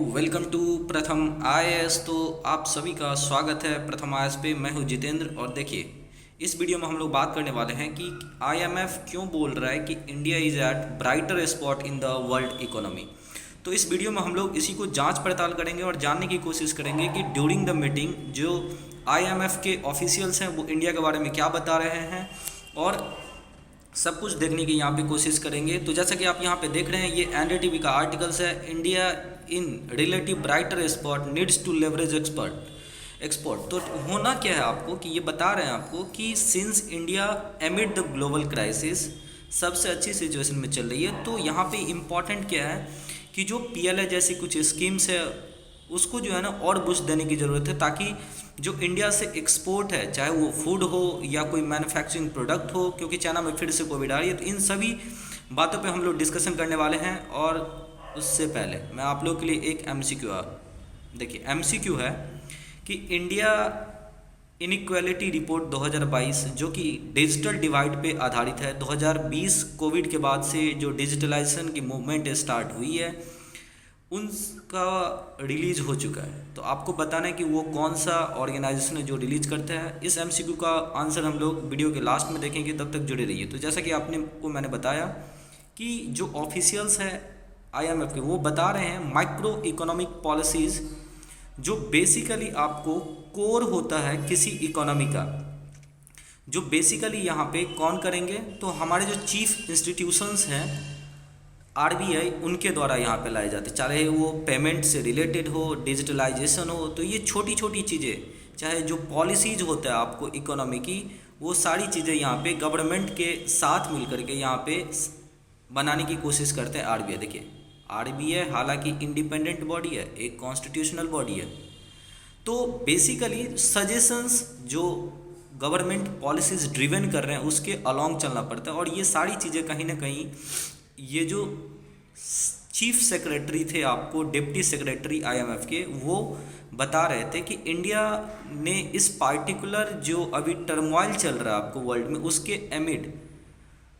Welcome to प्रथम IAS. तो आप सभी का स्वागत है प्रथम आईएएस पे। मैं हूं जितेंद्र और देखिए इस वीडियो में हम लोग बात करने वाले हैं कि आईएमएफ क्यों बोल रहा है कि India is at brighter spot in the world economy. तो इस वीडियो में हम लोग इसी को जांच पड़ताल करेंगे और जानने की कोशिश करेंगे कि ड्यूरिंग द मीटिंग जो आईएमएफ के ऑफिशियल्स हैं वो इंडिया के बारे में क्या बता रहे हैं और सब कुछ देखने की यहाँ पे कोशिश करेंगे। तो जैसा कि आप यहाँ पे देख रहे हैं, ये एनडीटीवी का आर्टिकल्स है। India in relative brighter spot needs to leverage export. तो होना क्या है आपको कि ये बता रहे हैं आपको कि since India एमिड the global crisis सबसे अच्छी सिचुएशन में चल रही है। तो यहाँ पे इम्पॉर्टेंट क्या है कि जो पीएलआई जैसी कुछ स्कीम्स है उसको जो है ना और बूस्ट देने की ज़रूरत है, ताकि जो इंडिया से एक्सपोर्ट है, चाहे वो फूड हो या कोई मैन्युफैक्चरिंग प्रोडक्ट हो, क्योंकि चाइना में फिर से कोविड आ रही है। तो इन सभी बातों पे हम लोग डिस्कशन करने वाले हैं। और उससे पहले मैं आप लोगों के लिए एक एमसीक्यू देखिए एमसीक्यू है कि इंडिया इनइक्वालिटी रिपोर्ट 2022 जो कि डिजिटल डिवाइड पे आधारित है। 2020 कोविड के बाद से जो डिजिटलाइजेशन की मूवमेंट स्टार्ट हुई है उनका रिलीज हो चुका है। तो आपको बताना है कि वो कौन सा ऑर्गेनाइजेशन है जो रिलीज करता है। इस एमसीक्यू का आंसर हम लोग वीडियो के लास्ट में देखेंगे, तब तक जुड़े रहिए। तो जैसा कि मैंने बताया कि जो ऑफिशियल्स हैं आईएमएफ के वो बता रहे हैं माइक्रो इकोनॉमिक पॉलिसीज़ जो बेसिकली आपको कोर होता है किसी इकोनॉमी का, जो बेसिकली यहाँ पे कौन करेंगे, तो हमारे जो चीफ इंस्टीट्यूशंस हैं आरबीआई उनके द्वारा यहाँ पे लाए जाते, चाहे वो पेमेंट से रिलेटेड हो, डिजिटलाइजेशन हो। तो ये छोटी छोटी चीज़ें, चाहे जो पॉलिसीज होता है आपको इकोनॉमी की, वो सारी चीज़ें यहाँ पे गवर्नमेंट के साथ मिल करके यहाँ पे बनाने की कोशिश करते हैं आरबीआई। देखिए आरबीआई हालांकि इंडिपेंडेंट बॉडी है, एक कॉन्स्टिट्यूशनल बॉडी है। तो बेसिकली सजेशंस जो गवर्नमेंट पॉलिसीज ड्रिवन कर रहे हैं उसके अलॉन्ग चलना पड़ता है। और ये सारी चीज़ें कहीं ना कहीं ये जो चीफ सेक्रेटरी थे आपको, डिप्टी सेक्रेटरी आईएमएफ के, वो बता रहे थे कि इंडिया ने इस पार्टिकुलर जो अभी टर्मोइल चल रहा है आपको वर्ल्ड में उसके एमिड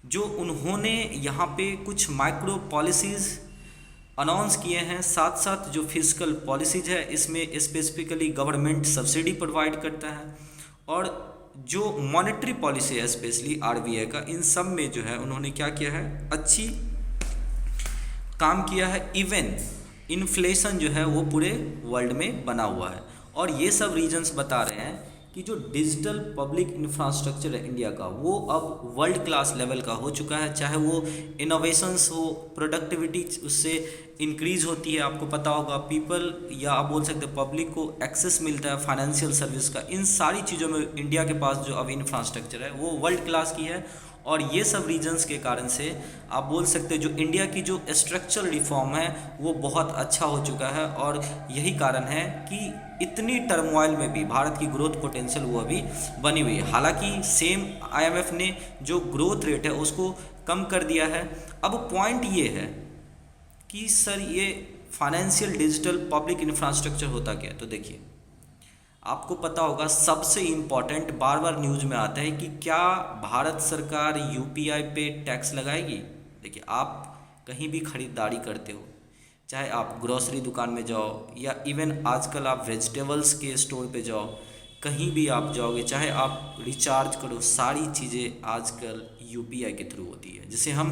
जो उन्होंने यहाँ पे कुछ माइक्रो पॉलिसीज़ अनाउंस किए हैं, साथ साथ जो फिजिकल पॉलिसीज है इसमें स्पेसिफिकली गवर्नमेंट सब्सिडी प्रोवाइड करता है। और जो मॉनेटरी पॉलिसी है स्पेशली आरबीआई का, इन सब में जो है उन्होंने क्या किया है, अच्छी काम किया है। इवन इन्फ्लेशन जो है वो पूरे वर्ल्ड में बना हुआ है। और ये सब रीजंस बता रहे हैं कि जो डिजिटल पब्लिक इंफ्रास्ट्रक्चर है इंडिया का वो अब वर्ल्ड क्लास लेवल का हो चुका है। चाहे वो इनोवेशंस हो, प्रोडक्टिविटी उससे इंक्रीज होती है, आपको पता होगा, पीपल या आप बोल सकते हैं पब्लिक को एक्सेस मिलता है फाइनेंशियल सर्विस का। इन सारी चीज़ों में इंडिया के पास जो अब इंफ्रास्ट्रक्चर है वो वर्ल्ड क्लास की है। और ये सब रीजंस के कारण से आप बोल सकते हैं जो इंडिया की जो स्ट्रक्चरल रिफॉर्म है वो बहुत अच्छा हो चुका है। और यही कारण है कि इतनी टर्मोइल में भी भारत की ग्रोथ पोटेंशियल वो अभी बनी हुई है। हालांकि सेम आईएमएफ ने जो ग्रोथ रेट है उसको कम कर दिया है। अब पॉइंट ये है कि सर ये फाइनेंशियल डिजिटल पब्लिक इंफ्रास्ट्रक्चर होता क्या है। तो देखिए आपको पता होगा सबसे इम्पॉर्टेंट बार बार न्यूज़ में आता है कि क्या भारत सरकार यूपीआई पे टैक्स लगाएगी। देखिए आप कहीं भी खरीदारी करते हो, चाहे आप ग्रोसरी दुकान में जाओ या इवन आजकल आप वेजिटेबल्स के स्टोर पे जाओ, कहीं भी आप जाओगे, चाहे आप रिचार्ज करो, सारी चीज़ें आजकल यूपीआई के थ्रू होती है, जिसे हम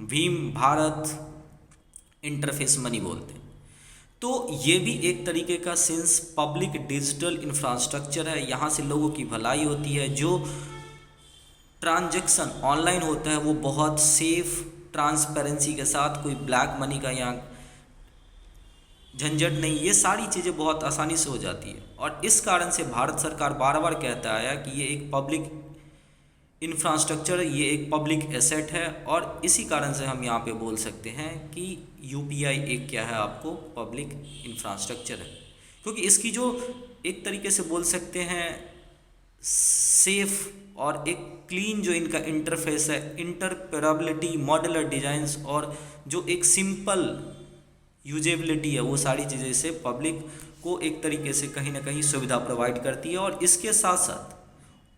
भीम भारत इंटरफेस मनी बोलते हैं। तो ये भी एक तरीके का सिंस पब्लिक डिजिटल इंफ्रास्ट्रक्चर है, यहाँ से लोगों की भलाई होती है। जो ट्रांजैक्शन ऑनलाइन होता है वो बहुत सेफ ट्रांसपेरेंसी के साथ, कोई ब्लैक मनी का यहाँ झंझट नहीं, ये सारी चीज़ें बहुत आसानी से हो जाती है। और इस कारण से भारत सरकार बार बार कहता आया कि ये एक पब्लिक इंफ्रास्ट्रक्चर, ये एक पब्लिक एसेट है। और इसी कारण से हम यहाँ पे बोल सकते हैं कि यूपीआई एक क्या है, आपको पब्लिक इंफ्रास्ट्रक्चर है, क्योंकि इसकी जो एक तरीके से बोल सकते हैं सेफ और एक क्लीन जो इनका इंटरफेस है, इंटरपरेबिलिटी, मॉड्यूलर डिजाइंस और जो एक सिंपल यूजेबिलिटी है, वो सारी चीज़ें से पब्लिक को एक तरीके से कहीं ना कहीं सुविधा प्रोवाइड करती है। और इसके साथ साथ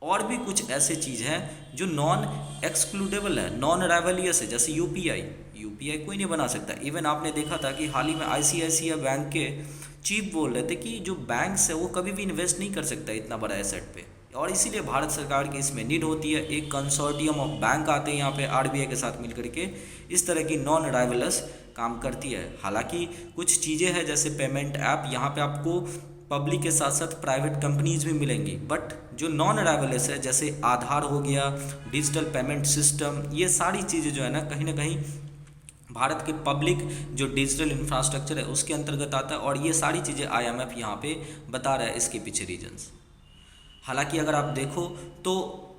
और भी कुछ ऐसे चीज़ हैं जो नॉन एक्सक्लूडेबल है, नॉन राइवलियस है, जैसे यूपीआई। यूपीआई कोई नहीं बना सकता। इवन आपने देखा था कि हाल ही में आईसीआईसीआई बैंक के चीफ बोल रहे थे कि जो बैंक्स है वो कभी भी इन्वेस्ट नहीं कर सकता इतना बड़ा एसेट पे, और इसीलिए भारत सरकार की इसमें नीड होती है। एक कंसोर्टियम ऑफ बैंक आते हैं यहाँ पे आरबीआई के साथ मिलकर के, इस तरह की नॉन अराइवलस काम करती है। हालांकि कुछ चीज़ें हैं जैसे पेमेंट ऐप, यहाँ पे आपको पब्लिक के साथ साथ प्राइवेट कंपनीज भी मिलेंगी, बट जो नॉन अराइवलस है जैसे आधार हो गया, डिजिटल पेमेंट सिस्टम, ये सारी चीज़ें जो है ना कहीं भारत के पब्लिक जो डिजिटल इंफ्रास्ट्रक्चर है उसके अंतर्गत आता है, और ये सारी चीज़ें आईएमएफ यहाँ पे बता रहा है इसके पीछे रीजंस। हालांकि अगर आप देखो तो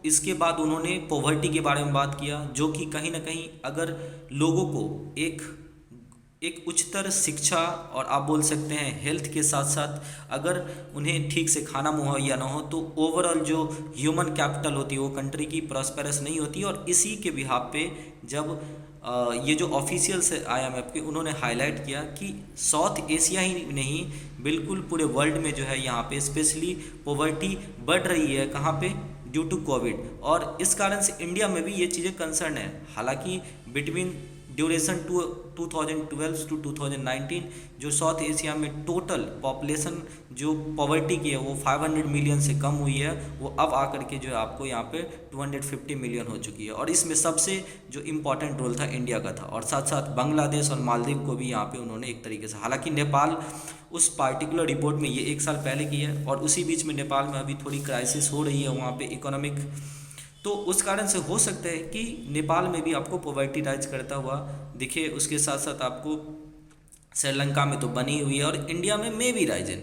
इसके बाद उन्होंने पॉवर्टी के बारे में बात किया, जो कि कहीं ना कहीं अगर लोगों को एक उच्चतर शिक्षा और आप बोल सकते हैं हेल्थ के साथ साथ अगर उन्हें ठीक से खाना मुहैया ना हो तो ओवरऑल जो ह्यूमन कैपिटल होती है वो कंट्री की प्रॉस्पेरस नहीं होती। और इसी के बिहाफ पे जब ये जो ऑफिशियल्स है आईएमएफ के, उन्होंने हाईलाइट किया कि साउथ एशिया ही नहीं बिल्कुल पूरे वर्ल्ड में जो है यहाँ पे स्पेशली पॉवर्टी बढ़ रही है। कहाँ पे? ड्यू टू कोविड, और इस कारण से इंडिया में भी ये चीज़ें कंसर्न है। हालांकि बिटवीन ड्यूरेशन 2012 टू 2019 जो साउथ एशिया में टोटल पॉपुलेशन जो पॉवर्टी की है वो 500 मिलियन से कम हुई है, वो अब आकर के जो है आपको यहाँ पे 250 मिलियन हो चुकी है। और इसमें सबसे जो इम्पोर्टेंट रोल था इंडिया का था, और साथ साथ बांग्लादेश और मालदीव को भी यहाँ पे उन्होंने एक तरीके से, हालांकि नेपाल उस पार्टिकुलर रिपोर्ट में ये 1 साल पहले की है, और उसी बीच में नेपाल में अभी थोड़ी क्राइसिस हो रही है वहाँ पे इकोनॉमिक, तो उस कारण से हो सकता है कि नेपाल में भी आपको पॉवर्टी राइज करता हुआ दिखे। उसके साथ साथ आपको श्रीलंका में तो बनी हुई है और इंडिया में may be rise in,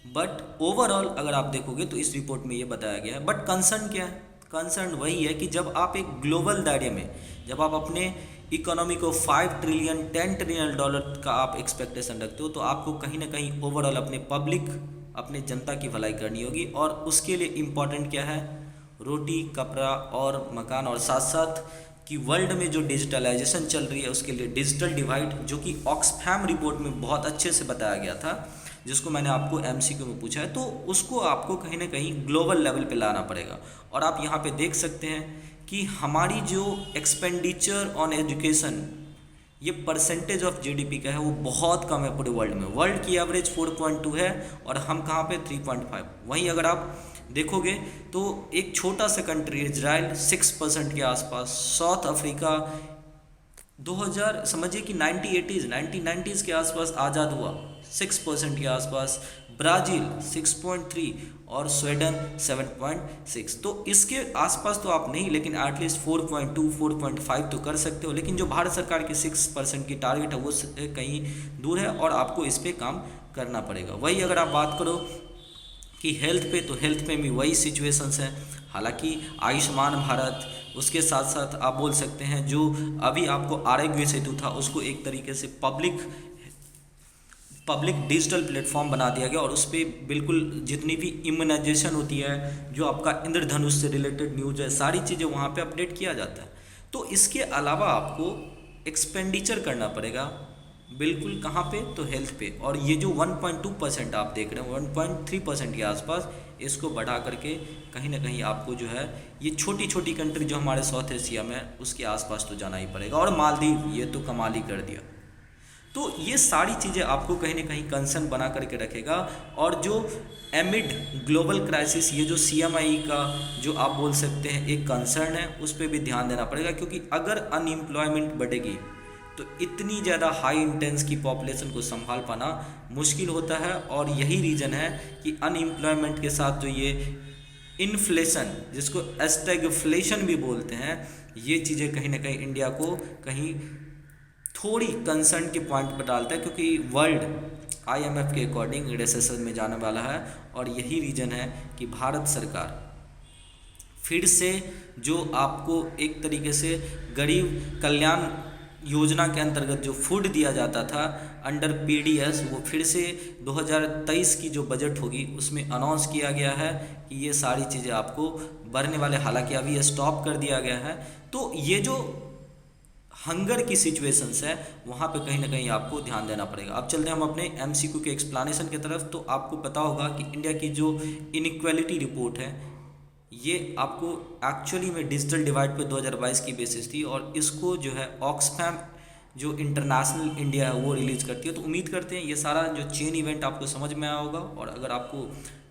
but overall अगर आप देखोगे तो इस रिपोर्ट में ये बताया गया है। बट कंसर्न क्या है? कंसर्न वही है कि जब आप एक ग्लोबल दायरे में, जब आप अपने इकोनॉमी को 5 ट्रिलियन 10 ट्रिलियन डॉलर का आप एक्सपेक्टेशन रखते हो, तो आपको कहीं ना कहीं ओवरऑल अपने पब्लिक, अपने जनता की भलाई करनी होगी। और उसके लिए इम्पॉर्टेंट क्या है? रोटी, कपड़ा और मकान, और साथ साथ कि वर्ल्ड में जो डिजिटलाइजेशन चल रही है उसके लिए डिजिटल डिवाइड, जो कि ऑक्सफैम रिपोर्ट में बहुत अच्छे से बताया गया था, जिसको मैंने आपको एमसीक्यू में पूछा है, तो उसको आपको कहीं ना कहीं ग्लोबल लेवल पे लाना पड़ेगा। और आप यहाँ पे देख सकते हैं कि हमारी जो एक्सपेंडिचर ऑन एजुकेशन, ये परसेंटेज ऑफ जीडीपी का है, वो बहुत कम है पूरे वर्ल्ड में। वर्ल्ड की एवरेज 4.2 है और हम कहाँ पे 3.5। वहीं अगर आप देखोगे तो एक छोटा सा कंट्री इजराइल 6% के आसपास, साउथ अफ्रीका 2000 समझिए कि 1990s के आसपास आज़ाद हुआ 6% के आसपास, ब्राज़ील 6.3 और स्वीडन 7.6। तो इसके आसपास तो आप नहीं, लेकिन एटलीस्ट 4.2 4.5 तो कर सकते हो। लेकिन जो भारत सरकार की 6% की टारगेट है वो कहीं दूर है और आपको इस पर काम करना पड़ेगा। वही अगर आप बात करो कि हेल्थ पे, तो हेल्थ पे भी वही सिचुएशंस हैं। हालांकि आयुष्मान भारत, उसके साथ साथ आप बोल सकते हैं जो अभी आपको आरोग्य सेतु था उसको एक तरीके से पब्लिक डिजिटल प्लेटफॉर्म बना दिया गया, और उस पर बिल्कुल जितनी भी इम्यूनाइजेशन होती है, जो आपका इंद्रधनुष से रिलेटेड न्यूज़ है, सारी चीज़ें वहाँ पे अपडेट किया जाता है। तो इसके अलावा आपको एक्सपेंडिचर करना पड़ेगा, बिल्कुल कहाँ पे? तो हेल्थ पे। और ये जो 1.2% आप देख रहे हैं, 1.3% के आसपास, इसको बढ़ा करके कहीं ना कहीं आपको जो है ये छोटी छोटी कंट्री जो हमारे साउथ एशिया में, उसके आसपास तो जाना ही पड़ेगा। और मालदीव, ये तो कमाल ही कर दिया। तो ये सारी चीज़ें आपको कहीं ना कहीं कंसर्न बना करके रखेगा। और जो एमिड ग्लोबल क्राइसिस, ये जो CMI का जो आप बोल सकते हैं एक कंसर्न है, उस पर भी ध्यान देना पड़ेगा, क्योंकि अगर अनएम्प्लॉयमेंट बढ़ेगी तो इतनी ज़्यादा हाई इंटेंस की पॉपुलेशन को संभाल पाना मुश्किल होता है। और यही रीज़न है कि अनएम्प्लॉयमेंट के साथ जो ये इन्फ्लेशन, जिसको स्टैगफ्लेशन भी बोलते हैं, ये चीज़ें कहीं ना कहीं इंडिया को कहीं थोड़ी कंसर्न के पॉइंट पर डालता है, क्योंकि वर्ल्ड IMF के अकॉर्डिंग रिसेशन में जाने वाला है। और यही रीज़न है कि भारत सरकार फिर से जो आपको एक तरीके से गरीब कल्याण योजना के अंतर्गत जो फूड दिया जाता था अंडर PDS, वो फिर से 2023 की जो बजट होगी उसमें अनाउंस किया गया है कि ये सारी चीज़ें आपको बढ़ने वाले, हालांकि अभी ये स्टॉप कर दिया गया है। तो ये जो हंगर की सिचुएशंस है वहाँ पे कहीं ना कहीं आपको ध्यान देना पड़ेगा। अब चलते हैं हम अपने MCQ के एक्सप्लेनेशन की तरफ। तो आपको पता होगा कि इंडिया की जो इनइक्वालिटी रिपोर्ट है, ये आपको एक्चुअली में डिजिटल डिवाइड पे 2022 की बेसिस थी, और इसको जो है ऑक्सफैम जो इंटरनेशनल इंडिया है वो रिलीज़ करती है। तो उम्मीद करते हैं ये सारा जो चेन इवेंट आपको समझ में आया होगा, और अगर आपको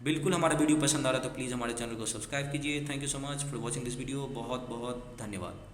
बिल्कुल हमारा वीडियो पसंद आ रहा है तो प्लीज़ हमारे चैनल को सब्सक्राइब कीजिए। Thank you so much for watching this video. बहुत बहुत धन्यवाद।